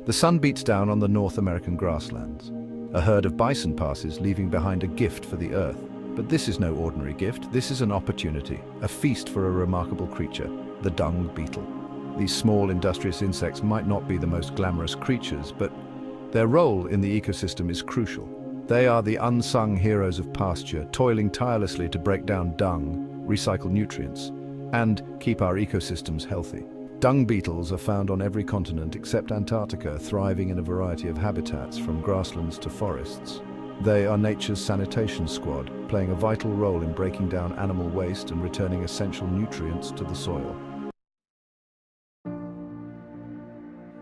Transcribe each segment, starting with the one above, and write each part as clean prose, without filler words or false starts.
The sun beats down on the North American grasslands. A herd of bison passes, leaving behind a gift for the earth. But this is no ordinary gift. This is an opportunity, a feast for a remarkable creature, the dung beetle. These small, industrious insects might not be the most glamorous creatures, but their role in the ecosystem is crucial. They are the unsung heroes of pasture, toiling tirelessly to break down dung, recycle nutrients, and keep our ecosystems healthy. Dung beetles are found on every continent except Antarctica, thriving in a variety of habitats from grasslands to forests. They are nature's sanitation squad, playing a vital role in breaking down animal waste and returning essential nutrients to the soil.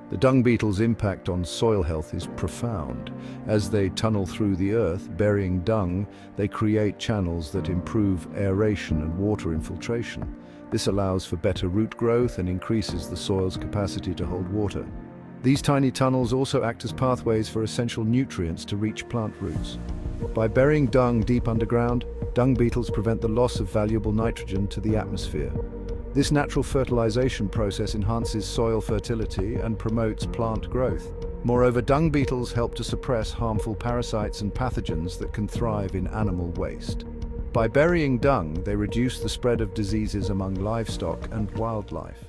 The dung beetle's impact on soil health is profound. As they tunnel through the earth, burying dung, they create channels that improve aeration and water infiltration. This allows for better root growth and increases the soil's capacity to hold water. These tiny tunnels also act as pathways for essential nutrients to reach plant roots. By burying dung deep underground, dung beetles prevent the loss of valuable nitrogen to the atmosphere. This natural fertilization process enhances soil fertility and promotes plant growth. Moreover, dung beetles help to suppress harmful parasites and pathogens that can thrive in animal waste. By burying dung, they reduce the spread of diseases among livestock and wildlife.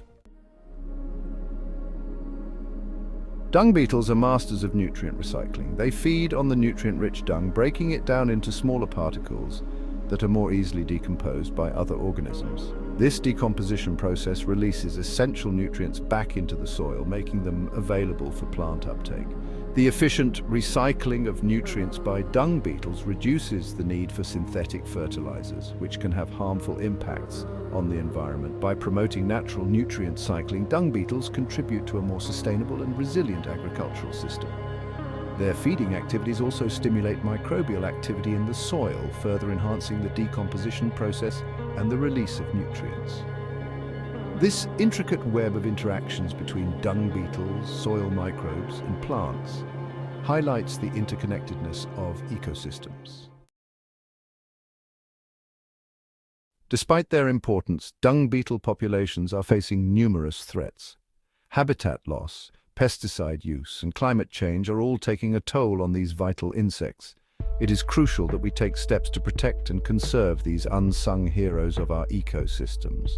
Dung beetles are masters of nutrient recycling. They feed on the nutrient-rich dung, breaking it down into smaller particles that are more easily decomposed by other organisms. This decomposition process releases essential nutrients back into the soil, making them available for plant uptake. The efficient recycling of nutrients by dung beetles reduces the need for synthetic fertilizers, which can have harmful impacts on the environment. By promoting natural nutrient cycling, dung beetles contribute to a more sustainable and resilient agricultural system. Their feeding activities also stimulate microbial activity in the soil, further enhancing the decomposition process and the release of nutrients. This intricate web of interactions between dung beetles, soil microbes, and plants highlights the interconnectedness of ecosystems. Despite their importance, dung beetle populations are facing numerous threats. Habitat loss, pesticide use, and climate change are all taking a toll on these vital insects. It is crucial that we take steps to protect and conserve these unsung heroes of our ecosystems.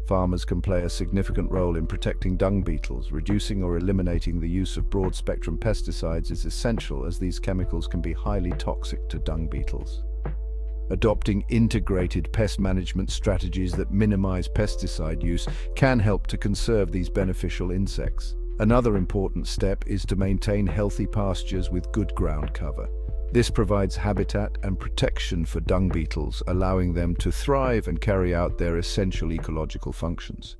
Farmers can play a significant role in protecting dung beetles. Reducing or eliminating the use of broad-spectrum pesticides is essential, as these chemicals can be highly toxic to dung beetles. Adopting integrated pest management strategies that minimize pesticide use can help to conserve these beneficial insects. Another important step is to maintain healthy pastures with good ground cover. This provides habitat and protection for dung beetles, allowing them to thrive and carry out their essential ecological functions.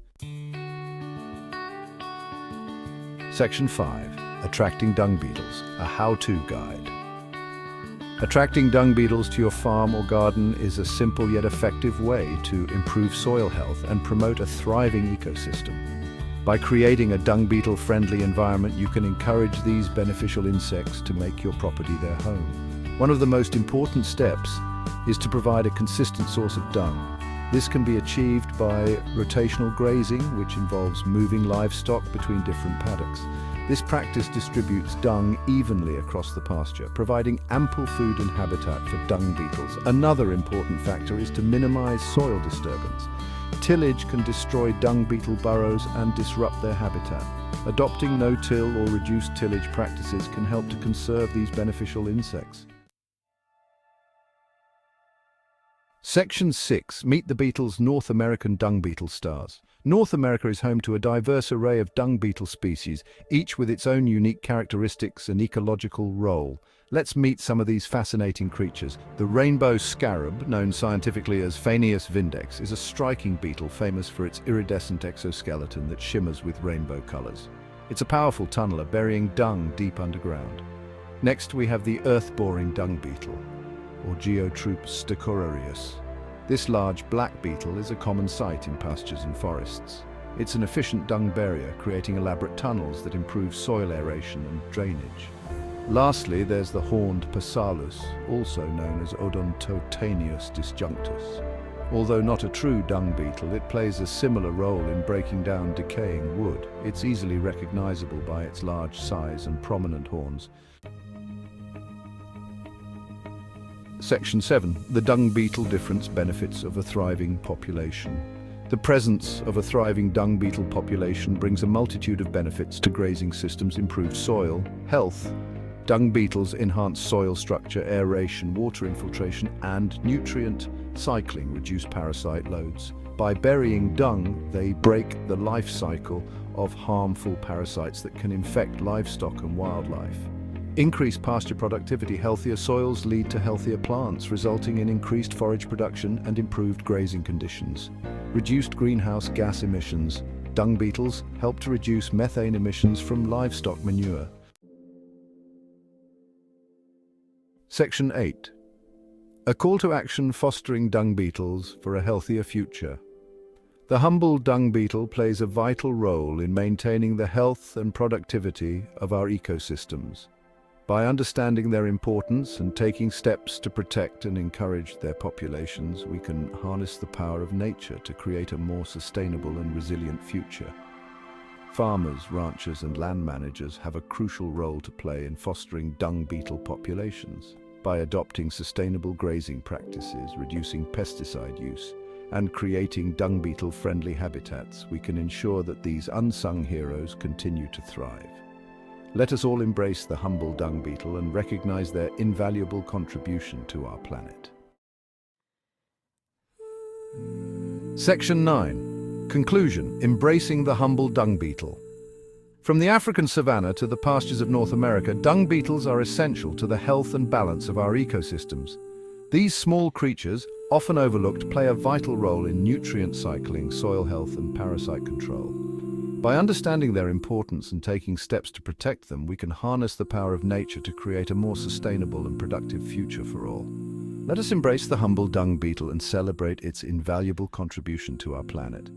Section 5. Attracting dung beetles, a how-to guide. Attracting dung beetles to your farm or garden is a simple yet effective way to improve soil health and promote a thriving ecosystem. By creating a dung beetle-friendly environment, you can encourage these beneficial insects to make your property their home. One of the most important steps is to provide a consistent source of dung. This can be achieved by rotational grazing, which involves moving livestock between different paddocks. This practice distributes dung evenly across the pasture, providing ample food and habitat for dung beetles. Another important factor is to minimize soil disturbance. Tillage can destroy dung beetle burrows and disrupt their habitat. Adopting no-till or reduced tillage practices can help to conserve these beneficial insects. Section 6. Meet the beetle's North American dung beetle stars. North America is home to a diverse array of dung beetle species, each with its own unique characteristics and ecological role. Let's meet some of these fascinating creatures. The Rainbow Scarab, known scientifically as Phaneus vindex, is a striking beetle famous for its iridescent exoskeleton that shimmers with rainbow colors. It's a powerful tunneler, burying dung deep underground. Next, we have the Earth-Boring Dung Beetle, or Geotroop sticorarius. This large black beetle is a common sight in pastures and forests. It's an efficient dung barrier, creating elaborate tunnels that improve soil aeration and drainage. Lastly, there's the horned Passalus, also known as Odontotaneus disjunctus. Although not a true dung beetle, it plays a similar role in breaking down decaying wood. It's easily recognizable by its large size and prominent horns. Section 7. The dung beetle difference benefits of a thriving population. The presence of a thriving dung beetle population brings a multitude of benefits to grazing systems: improved soil health. Dung beetles enhance soil structure, aeration, water infiltration, and nutrient cycling, reduce parasite loads. By burying dung, they break the life cycle of harmful parasites that can infect livestock and wildlife. Increased pasture productivity. Healthier soils lead to healthier plants, resulting in increased forage production and improved grazing conditions. Reduced greenhouse gas emissions. Dung beetles help to reduce methane emissions from livestock manure. Section 8. A call to action fostering dung beetles for a healthier future. The humble dung beetle plays a vital role in maintaining the health and productivity of our ecosystems. By understanding their importance and taking steps to protect and encourage their populations, we can harness the power of nature to create a more sustainable and resilient future. Farmers, ranchers, and land managers have a crucial role to play in fostering dung beetle populations. By adopting sustainable grazing practices, reducing pesticide use, and creating dung beetle-friendly habitats, we can ensure that these unsung heroes continue to thrive. Let us all embrace the humble dung beetle and recognize their invaluable contribution to our planet. Section 9. Conclusion. Embracing the humble dung beetle. From the African savanna to the pastures of North America, dung beetles are essential to the health and balance of our ecosystems. These small creatures, often overlooked, play a vital role in nutrient cycling, soil health, and parasite control. By understanding their importance and taking steps to protect them, we can harness the power of nature to create a more sustainable and productive future for all. Let us embrace the humble dung beetle and celebrate its invaluable contribution to our planet.